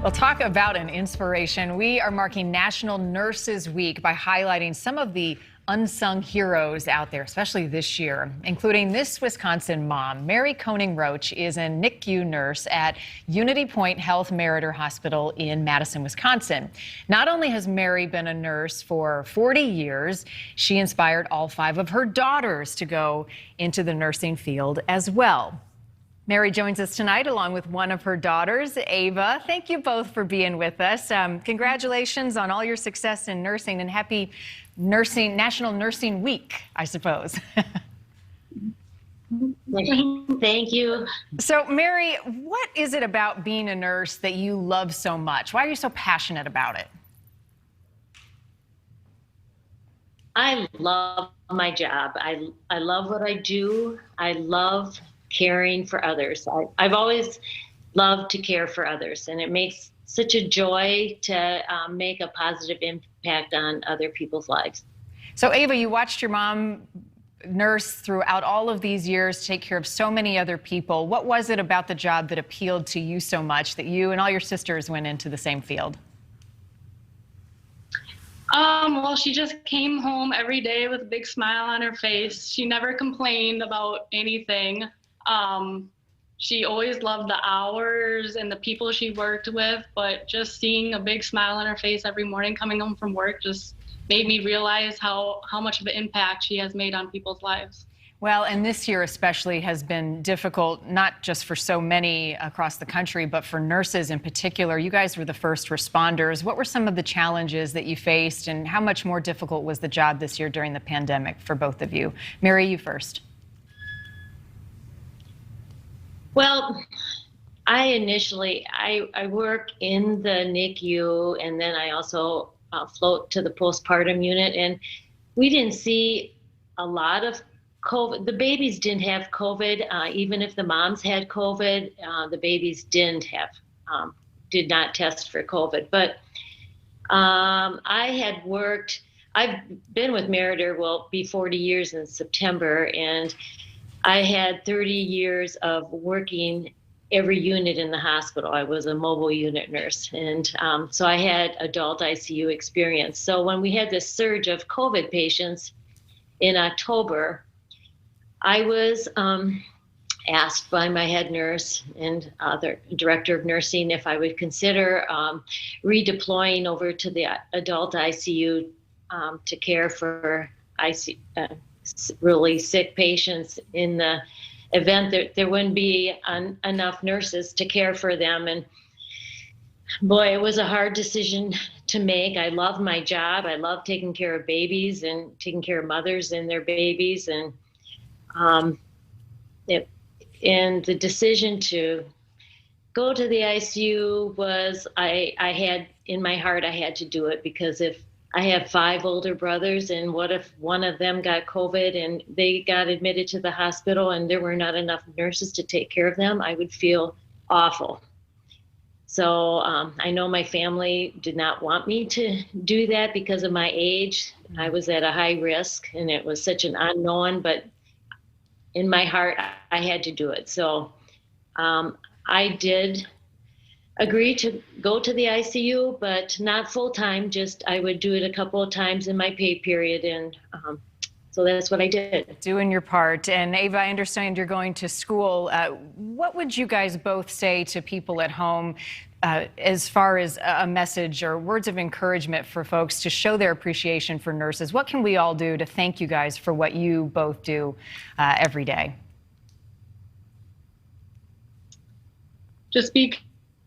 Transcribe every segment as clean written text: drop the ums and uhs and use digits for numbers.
Well, talk about an inspiration. We are marking National Nurses Week by highlighting some of the unsung heroes out there, especially this year, including this Wisconsin mom. Mary Koning Roach is a NICU nurse at Unity Point Health Meriter Hospital in Madison, Wisconsin. Not only has Mary been a nurse for 40 years, she inspired all 5 of her daughters to go into the nursing field as well. Mary joins us tonight along with one of her daughters, Ava. Thank you both for being with us. Congratulations on all your success in nursing and happy National Nursing Week, I suppose. Thank you. So, Mary, what is it about being a nurse that you love so much? Why are you so passionate about it? I love my job. I love what I do. I love caring for others. I've always loved to care for others, and it makes such a joy to make a positive impact on other people's lives. So, Ava, you watched your mom nurse throughout all of these years, take care of so many other people. What was it about the job that appealed to you so much that you and all your sisters went into the same field? Well, she just came home every day with a big smile on her face. She never complained about anything. She always loved the hours and the people she worked with, but just seeing a big smile on her face every morning coming home from work just made me realize how much of an impact she has made on people's lives. Well, and this year especially has been difficult, not just for so many across the country, but for nurses in particular. You guys were the first responders. What were some of the challenges that you faced, and how much more difficult was the job this year during the pandemic for both of you? Mary, you first. Well, I work in the NICU, and then I also float to the postpartum unit, and we didn't see a lot of COVID. The babies didn't have COVID. Even if the moms had COVID, the babies did not test for COVID. But I've been with Meriter, will be 40 years in September, and I had 30 years of working every unit in the hospital. I was a mobile unit nurse, and so I had adult ICU experience. So when we had this surge of COVID patients in October, I was asked by my head nurse and the director of nursing if I would consider redeploying over to the adult ICU to care for really sick patients in the event that there wouldn't be enough nurses to care for them. And boy, it was a hard decision to make. I love my job. I love taking care of babies and taking care of mothers and their babies. And the decision to go to the ICU was, I had in my heart, I had to do it, because if I have 5 older brothers, and what if one of them got COVID and they got admitted to the hospital and there were not enough nurses to take care of them, I would feel awful. So I know my family did not want me to do that because of my age. I was at a high risk, and it was such an unknown, but in my heart, I had to do it. So I did agree to go to the ICU, but not full time. Just I would do it a couple of times in my pay period, and so that's what I did. Doing your part. And Ava, I understand you're going to school. What would you guys both say to people at home as far as a message or words of encouragement for folks to show their appreciation for nurses? What can we all do to thank you guys for what you both do every day? Just be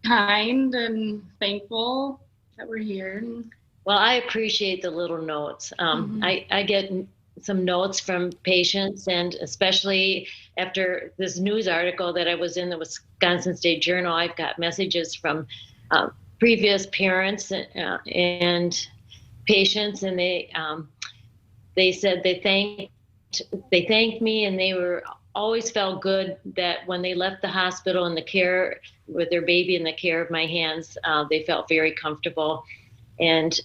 kind and thankful that we're here. Well, I appreciate the little notes. I get some notes from patients, and especially after this news article that I was in the Wisconsin State Journal, I've got messages from previous parents and patients, and they said they thanked me, and they were always felt good that when they left the hospital in the care with their baby in the care of my hands, they felt very comfortable. And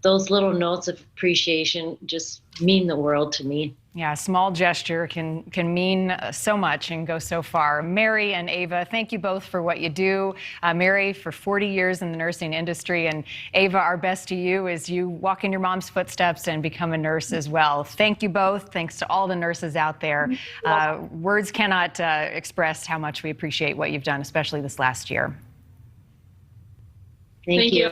those little notes of appreciation just mean the world to me. Yeah, a small gesture can mean so much and go so far. Mary and Ava, thank you both for what you do. Mary, for 40 years in the nursing industry, and Ava, our best to you as you walk in your mom's footsteps and become a nurse as well. Thank you both. Thanks to all the nurses out there. Words cannot express how much we appreciate what you've done, especially this last year. Thank you.